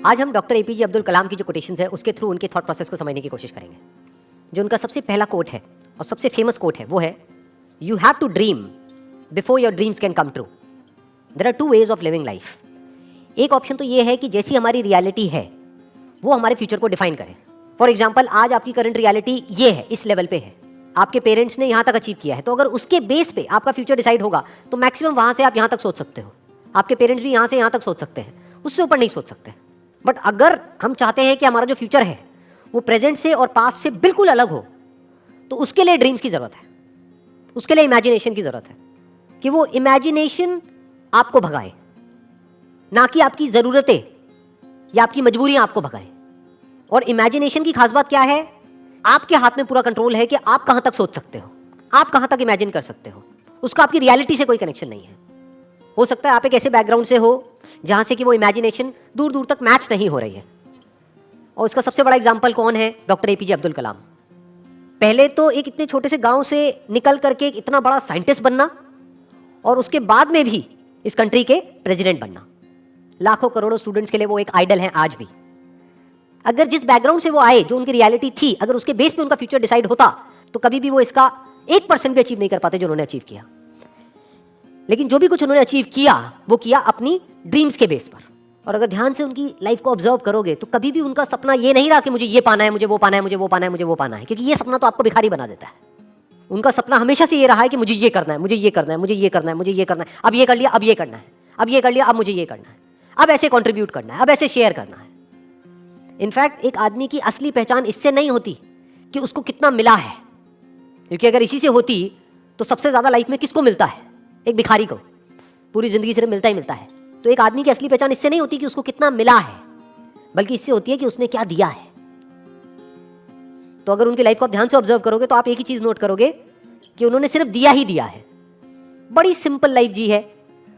आज हम doctor APJ Abdul Kalam की जो कोटेशंस है उसके थ्रू उनके थॉट प्रोसेस को समझने की कोशिश करेंगे। जो उनका सबसे पहला कोट है और सबसे फेमस कोट है वो है, you have to dream before your dreams can come true. There are two ways of living life. एक ऑप्शन तो ये है कि जैसी हमारी रियलिटी है वो हमारे फ्यूचर को डिफाइन करे। फॉर एग्जाम्पल, आज आपकी करंट रियलिटी ये है, इस लेवल पे है, आपके पेरेंट्स ने यहाँ तक अचीव किया है, तो अगर उसके बेस पे आपका फ्यूचर डिसाइड होगा तो मैक्सिमम वहाँ से आप यहाँ तक सोच सकते हो। आपके पेरेंट्स भी यहाँ से यहाँ तक सोच सकते हैं, उससे ऊपर नहीं सोच सकते। बट अगर हम चाहते हैं कि हमारा जो फ्यूचर है वो प्रेजेंट से और पास्ट से बिल्कुल अलग हो, तो उसके लिए ड्रीम्स की ज़रूरत है, उसके लिए इमेजिनेशन की ज़रूरत है कि वो इमेजिनेशन आपको भगाए, ना कि आपकी ज़रूरतें या आपकी मजबूरियां आपको भगाएं। और इमेजिनेशन की खास बात क्या है, आपके हाथ में पूरा कंट्रोल है कि आप कहां तक सोच सकते हो, आप कहां तक इमेजिन कर सकते हो। उसका आपकी रियलिटी से कोई कनेक्शन नहीं है। हो सकता है आप एक ऐसे बैकग्राउंड से हो जहां से कि वो इमेजिनेशन दूर दूर तक मैच नहीं हो रही है। और उसका सबसे बड़ा एग्जाम्पल कौन है? Doctor APJ Abdul Kalam. पहले तो एक इतने छोटे से गांव से निकल करके एक इतना बड़ा साइंटिस्ट बनना, और उसके बाद में भी इस कंट्री के प्रेसिडेंट बनना। लाखों करोड़ों स्टूडेंट्स के लिए वो एक आइडल हैं आज भी। अगर जिस बैकग्राउंड से वो आए, जो उनकी रियलिटी थी, अगर उसके बेस पे उनका फ्यूचर डिसाइड होता तो कभी भी वो इसका 1% भी अचीव नहीं कर पाते जो उन्होंने अचीव किया। लेकिन जो भी कुछ उन्होंने अचीव किया वो किया अपनी ड्रीम्स के बेस पर। और अगर ध्यान से उनकी लाइफ को ऑब्जर्व करोगे तो कभी भी उनका सपना ये नहीं रहा कि मुझे ये पाना है, मुझे वो पाना है, मुझे वो पाना है, मुझे वो पाना है, क्योंकि ये सपना तो आपको भिखारी बना देता है। उनका सपना हमेशा से ये रहा है कि मुझे ये करना है, मुझे ये करना है, मुझे ये करना है, मुझे ये करना है, अब ये कर लिया, अब ये करना है, अब ये कर लिया, अब मुझे ये करना है, अब ऐसे कंट्रीब्यूट करना है, अब ऐसे शेयर करना है। इनफैक्ट एक आदमी की असली पहचान इससे नहीं होती कि उसको कितना मिला है, क्योंकि अगर इसी से होती तो सबसे ज्यादा लाइफ में किसको मिलता है? एक भिखारी को पूरी जिंदगी सिर्फ मिलता ही मिलता है। तो एक आदमी की असली पहचान इससे नहीं होती कि उसको कितना मिला है, बल्कि इससे होती है कि उसने क्या दिया है। तो अगर उनकी लाइफ को आप ध्यान से ऑब्जर्व करोगे तो आप एक ही चीज नोट करोगे कि उन्होंने सिर्फ दिया ही दिया है। बड़ी सिंपल लाइफ जी है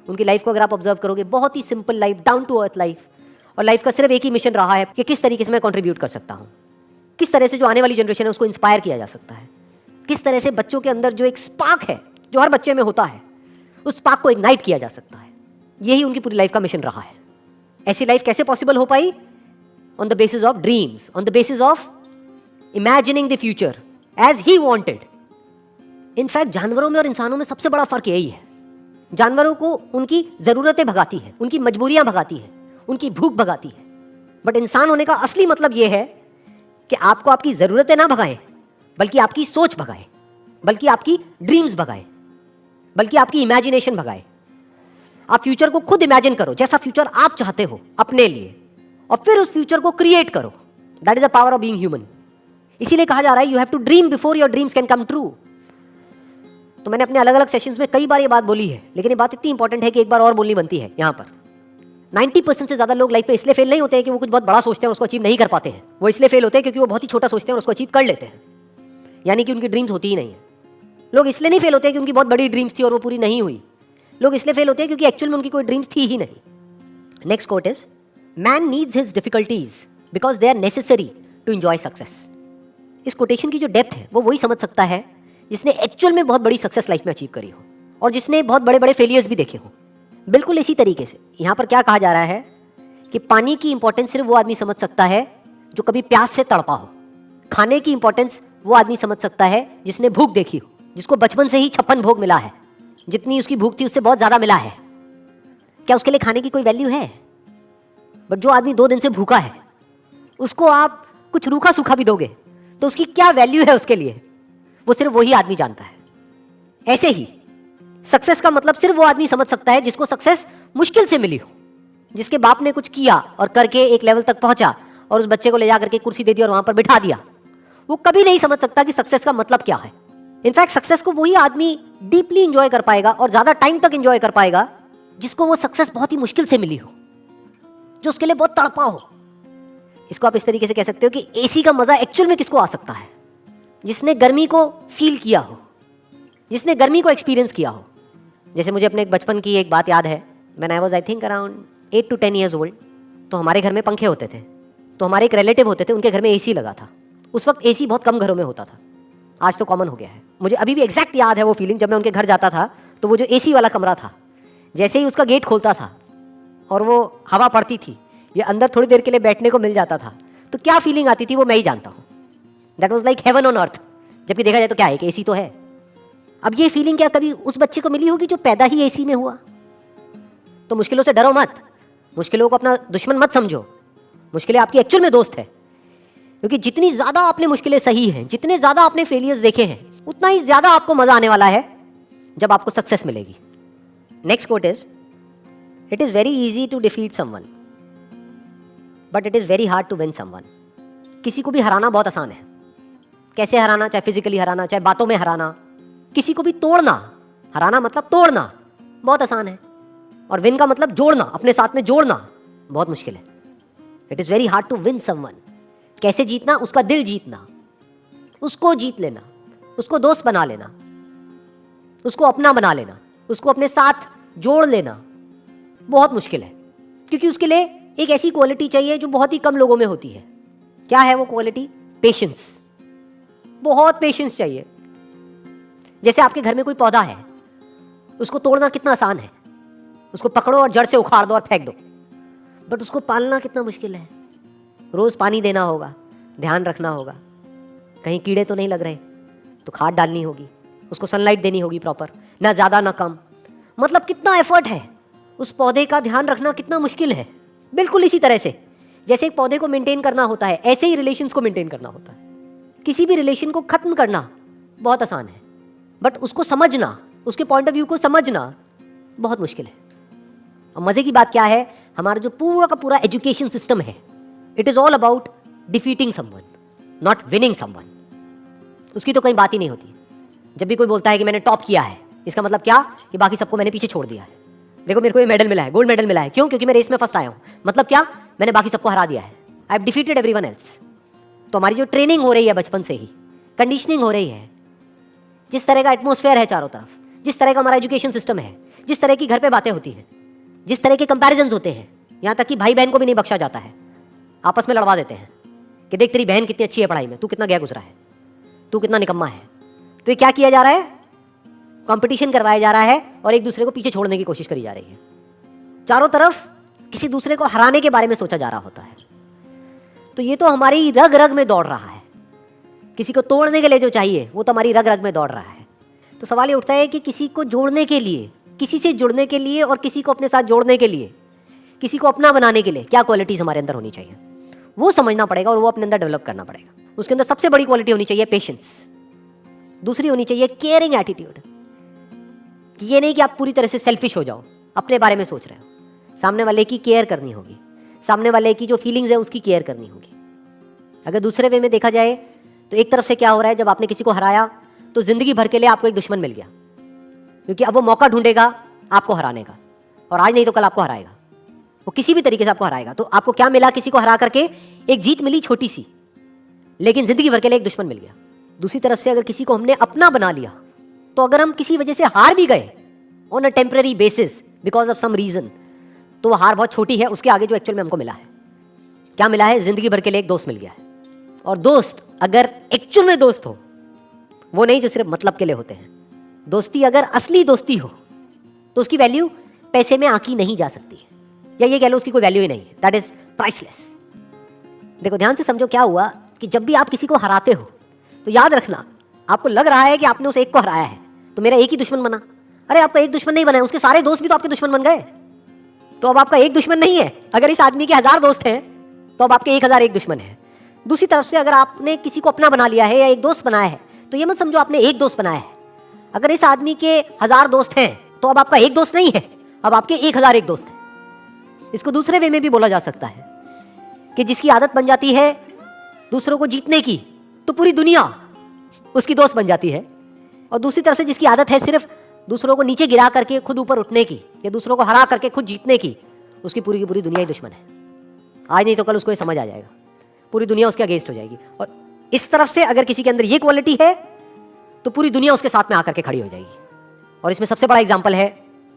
उनकी लाइफ को अगर आप ऑब्जर्व करोगे, बहुत ही simple life, down to earth life. और लाइफ का सिर्फ एक ही मिशन रहा है कि किस तरीके से मैं कंट्रीब्यूट कर सकता हूं, किस तरह से जो आने वाली जनरेशन है उसको इंस्पायर किया जा सकता है, किस तरह से बच्चों के अंदर जो एक स्पार्क है जो हर बच्चे में होता है उस स्पार्क को इग्नाइट किया जा सकता है। यही उनकी पूरी लाइफ का मिशन रहा है। ऐसी लाइफ कैसे पॉसिबल हो पाई? On the basis of dreams, on the basis of imagining the future as he wanted. In fact जानवरों में और इंसानों में सबसे बड़ा फर्क यही है। जानवरों को उनकी जरूरतें भगाती है, उनकी मजबूरियां भगाती है, उनकी भूख भगाती है। बट इंसान होने का असली मतलब यह है कि आपको आपकी जरूरतें ना भगाएं, बल्कि आपकी सोच भगाए, बल्कि आपकी ड्रीम्स भगाए, बल्कि आपकी इमेजिनेशन भगाए। आप फ्यूचर को खुद इमेजिन करो, जैसा फ्यूचर आप चाहते हो अपने लिए, और फिर उस फ्यूचर को क्रिएट करो। That is the power of being human. इसीलिए कहा जा रहा है you have to dream before your dreams can come true. तो मैंने अपने अलग अलग सेशंस में कई बार ये बात बोली है, लेकिन ये बात इतनी इंपॉर्टेंट है कि एक बार और बोलनी बनती है यहाँ पर। 90% से ज्यादा लोग लाइफ में इसलिए फेल नहीं होते हैं कि वो कुछ बहुत बड़ा सोचते हैं और उसको अचीव नहीं कर पाते हैं। वो इसलिए फेल होते हैं क्योंकि वो बहुत ही छोटा सोचते हैं और उसको अचीव कर लेते हैं, यानी कि उनकी ड्रीम्स होती ही नहीं है। लोग इसलिए नहीं फेल होते हैं कि उनकी बहुत बड़ी ड्रीम्स थी और वो पूरी नहीं हुई। लोग इसलिए फेल होते हैं क्योंकि एक्चुअल में उनकी कोई ड्रीम्स थी ही नहीं। Next quote is, man needs his difficulties because they are necessary to enjoy success. इस कोटेशन की जो डेप्थ है वो वही समझ सकता है जिसने एक्चुअल में बहुत बड़ी सक्सेस लाइफ में अचीव करी हो और जिसने बहुत बड़े बड़े फेलियर्स भी देखे हो। बिल्कुल इसी तरीके से यहाँ पर क्या कहा जा रहा है कि पानी की इंपॉर्टेंस सिर्फ वो आदमी समझ सकता है जो कभी प्यास से तड़पा हो। खाने की इंपॉर्टेंस वो आदमी समझ सकता है जिसने भूख देखी हो, जिसको बचपन से ही 56 भोग मिला है, जितनी उसकी भूख थी उससे बहुत ज्यादा मिला है। क्या उसके लिए खाने की कोई वैल्यू है? बट जो आदमी 2 दिन से भूखा है उसको आप कुछ रूखा सूखा भी दोगे तो उसकी क्या वैल्यू है उसके लिए, वो सिर्फ वही आदमी जानता है। ऐसे ही सक्सेस का मतलब सिर्फ वो आदमी समझ सकता है जिसको सक्सेस मुश्किल से मिली हो, जिसके बाप ने कुछ किया और करके एक लेवल तक पहुंचा और उस बच्चे को ले जा करके कुर्सी दे दी और वहां पर बिठा दिया। वो कभी नहीं समझ सकता कि सक्सेस का मतलब क्या है। इनफैक्ट सक्सेस को वही आदमी डीपली एंजॉय कर पाएगा और ज्यादा टाइम तक एंजॉय कर पाएगा जिसको वो सक्सेस बहुत ही मुश्किल से मिली हो, जो उसके लिए बहुत तड़पा हो। इसको आप इस तरीके से कह सकते हो कि एसी का मजा एक्चुअल में किसको आ सकता है? जिसने गर्मी को फील किया हो, जिसने गर्मी को एक्सपीरियंस किया हो। जैसे मुझे अपने बचपन की एक बात याद है। When I was I think around 8 to 10 years old, तो हमारे घर में पंखे होते थे। तो हमारे एक रिलेटिव होते थे, उनके घर में एसी लगा था। उस वक्त एसी बहुत कम घरों में होता था, आज तो कॉमन हो गया है। मुझे अभी भी एग्जैक्ट याद है वो फीलिंग, जब मैं उनके घर जाता था तो वो जो एसी वाला कमरा था, जैसे ही उसका गेट खोलता था और वो हवा पड़ती थी, ये अंदर थोड़ी देर के लिए बैठने को मिल जाता था, तो क्या फीलिंग आती थी वो मैं ही जानता हूँ। That was like heaven on earth. जबकि देखा जाए तो क्या है कि एसी तो है। अब ये फीलिंग क्या कभी उस बच्चे को मिली होगी जो पैदा ही एसी में हुआ? तो मुश्किलों से डरो मत, मुश्किलों को अपना दुश्मन मत समझो, मुश्किलें आपकी एक्चुअल में दोस्त है। क्योंकि जितनी ज़्यादा आपने मुश्किलें सही हैं, जितने ज़्यादा आपने फेलियर्स देखे हैं, उतना ही ज़्यादा आपको मज़ा आने वाला है जब आपको सक्सेस मिलेगी। Next quote is, it is very easy to defeat someone but it is very hard to win someone. किसी को भी हराना बहुत आसान है। कैसे हराना? चाहे फिजिकली हराना, चाहे बातों में हराना, किसी को भी तोड़ना। हराना मतलब तोड़ना बहुत आसान है, और विन का मतलब जोड़ना, अपने साथ में जोड़ना बहुत मुश्किल है। It is very hard to win someone. कैसे जीतना? उसका दिल जीतना, उसको जीत लेना, उसको दोस्त बना लेना, उसको अपना बना लेना, उसको अपने साथ जोड़ लेना बहुत मुश्किल है। क्योंकि उसके लिए एक ऐसी क्वालिटी चाहिए जो बहुत ही कम लोगों में होती है। क्या है वो क्वालिटी? पेशेंस। बहुत पेशेंस चाहिए। जैसे आपके घर में कोई पौधा है, उसको तोड़ना कितना आसान है, उसको पकड़ो और जड़ से उखाड़ दो और फेंक दो, बट उसको पालना कितना मुश्किल है। रोज पानी देना होगा, ध्यान रखना होगा, कहीं कीड़े तो नहीं लग रहे, तो खाद डालनी होगी, उसको सनलाइट देनी होगी प्रॉपर, ना ज़्यादा ना कम। मतलब कितना एफर्ट है, उस पौधे का ध्यान रखना कितना मुश्किल है। बिल्कुल इसी तरह से जैसे एक पौधे को मेंटेन करना होता है, ऐसे ही रिलेशंस को मेंटेन करना होता है। किसी भी रिलेशन को खत्म करना बहुत आसान है, बट उसको समझना, उसके पॉइंट ऑफ व्यू को समझना बहुत मुश्किल है। और मज़े की बात क्या है, हमारा जो पूरा का पूरा एजुकेशन सिस्टम है, it is all about defeating someone, not winning someone. उसकी तो कहीं बात ही नहीं होती। जब भी कोई बोलता है कि मैंने टॉप किया है, इसका मतलब क्या? कि बाकी सबको मैंने पीछे छोड़ दिया है। देखो मेरे को ये मेडल मिला है, गोल्ड मेडल मिला है, क्यों? क्योंकि मैं रेस में फर्स्ट आया हूँ। मतलब क्या? मैंने बाकी सबको हरा दिया है। I have defeated everyone else. तो हमारी जो ट्रेनिंग हो रही है बचपन से ही, कंडीशनिंग हो रही है, जिस तरह का एटमॉस्फेयर है चारों तरफ, जिस तरह का हमारा एजुकेशन सिस्टम है, जिस तरह की घर पे बातें होती हैं, जिस तरह के कंपैरिजन्स होते हैं, यहाँ तक कि भाई बहन को भी नहीं बख्शा जाता है, आपस में लड़वा देते हैं कि देख तेरी बहन कितनी अच्छी है पढ़ाई में, तू कितना गया गुजरा है, तू कितना निकम्मा है। तो ये क्या किया जा रहा है? कंपटीशन करवाया जा रहा है और एक दूसरे को पीछे छोड़ने की कोशिश करी जा रही है। चारों तरफ किसी दूसरे को हराने के बारे में सोचा जा रहा होता है। तो ये तो हमारी रग रग में दौड़ रहा है। किसी को तोड़ने के लिए जो चाहिए वो तो हमारी रग रग में दौड़ रहा है। तो सवाल ये उठता है कि किसी को जोड़ने के लिए, किसी से जुड़ने के लिए और किसी को अपने साथ जोड़ने के लिए, किसी को अपना बनाने के लिए क्या क्वालिटीज हमारे अंदर होनी चाहिए, वो समझना पड़ेगा और वो अपने अंदर डेवलप करना पड़ेगा। उसके अंदर सबसे बड़ी क्वालिटी होनी चाहिए पेशेंस। दूसरी होनी चाहिए केयरिंग एटीट्यूड। ये नहीं कि आप पूरी तरह से सेल्फिश हो जाओ, अपने बारे में सोच रहे हो। सामने वाले की केयर करनी होगी, सामने वाले की जो फीलिंग्स है उसकी केयर करनी होगी। अगर दूसरे वे में देखा जाए तो एक तरफ से क्या हो रहा है, जब आपने किसी को हराया तो जिंदगी भर के लिए आपको एक दुश्मन मिल गया, क्योंकि अब वो मौका ढूंढेगा आपको हराने का, और आज नहीं तो कल आपको हराएगा, वो किसी भी तरीके से आपको हराएगा। तो आपको क्या मिला? किसी को हरा करके एक जीत मिली छोटी सी, लेकिन जिंदगी भर के लिए एक दुश्मन मिल गया। दूसरी तरफ से अगर किसी को हमने अपना बना लिया, तो अगर हम किसी वजह से हार भी गए on a temporary basis because of some reason, तो वो हार बहुत छोटी है उसके आगे जो एक्चुअल में हमको मिला है। क्या मिला है? जिंदगी भर के लिए एक दोस्त मिल गया है। और दोस्त अगर एक्चुअल में दोस्त हो, वो नहीं जो सिर्फ मतलब के लिए होते हैं। दोस्ती अगर असली दोस्ती हो तो उसकी वैल्यू पैसे में आंकी नहीं जा सकती है, या ये कह लो उसकी कोई वैल्यू ही नहीं है। That is priceless. देखो ध्यान से समझो, क्या हुआ कि जब भी आप किसी को हराते हो तो याद रखना, आपको लग रहा है कि आपने उस एक को हराया है तो मेरा एक ही दुश्मन बना। अरे आपका एक दुश्मन नहीं बना है, उसके सारे दोस्त भी तो आपके दुश्मन बन गए। तो अब आपका एक दुश्मन नहीं है। अगर इस आदमी के 1000 दोस्त हैं तो अब आपके 1000 एक दुश्मन है। दूसरी तरफ से अगर आपने किसी को अपना बना लिया है या एक दोस्त बनाया है, तो ये मत समझो आपने एक दोस्त बनाया है। अगर इस आदमी के 1000 दोस्त हैं तो अब आपका एक दोस्त नहीं है, अब आपके 1000 एक दोस्त हैं। इसको दूसरे वे में भी बोला जा सकता है कि जिसकी आदत बन जाती है दूसरों को जीतने की, तो पूरी दुनिया उसकी दोस्त बन जाती है। और दूसरी तरफ से जिसकी आदत है सिर्फ दूसरों को नीचे गिरा करके खुद ऊपर उठने की, या दूसरों को हरा करके खुद जीतने की, उसकी पूरी की पूरी दुनिया ही दुश्मन है। आज नहीं तो कल उसको ये समझ आ जाएगा, पूरी दुनिया उसके अगेंस्ट हो जाएगी। और इस तरफ से अगर किसी के अंदर ये क्वालिटी है तो पूरी दुनिया उसके साथ में आकर के खड़ी हो जाएगी। और इसमें सबसे बड़ा एग्जाम्पल है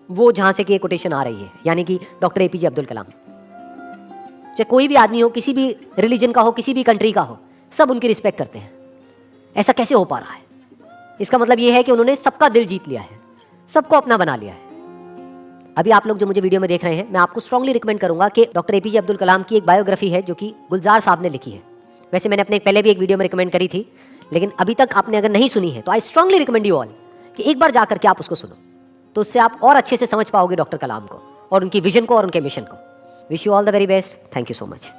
वो जहां से कि कोटेशन आ रही है, यानी कि डॉक्टर एपीजे अब्दुल कलाम। चाहे कोई भी आदमी हो, किसी भी रिलीजन का हो, किसी भी कंट्री का हो, सब उनकी रिस्पेक्ट करते हैं। ऐसा कैसे हो पा रहा है? इसका मतलब ये है कि उन्होंने सबका दिल जीत लिया है, सबको अपना बना लिया है। अभी आप लोग जो मुझे वीडियो में देख रहे हैं, मैं आपको स्ट्रांगली रिकमेंड करूंगा कि डॉक्टर एपीजे अब्दुल कलाम की एक बायोग्राफी है जो कि गुलजार साहब ने लिखी है। वैसे मैंने अपने पहले भी एक वीडियो में रिकमेंड करी थी, लेकिन अभी तक आपने अगर नहीं सुनी है तो I strongly recommend you all कि एक बार जाकर के आप उसको सुनो, तो उससे आप और अच्छे से समझ पाओगे डॉक्टर कलाम को और उनकी विजन को और उनके मिशन को। Wish you all the very best. Thank you so much.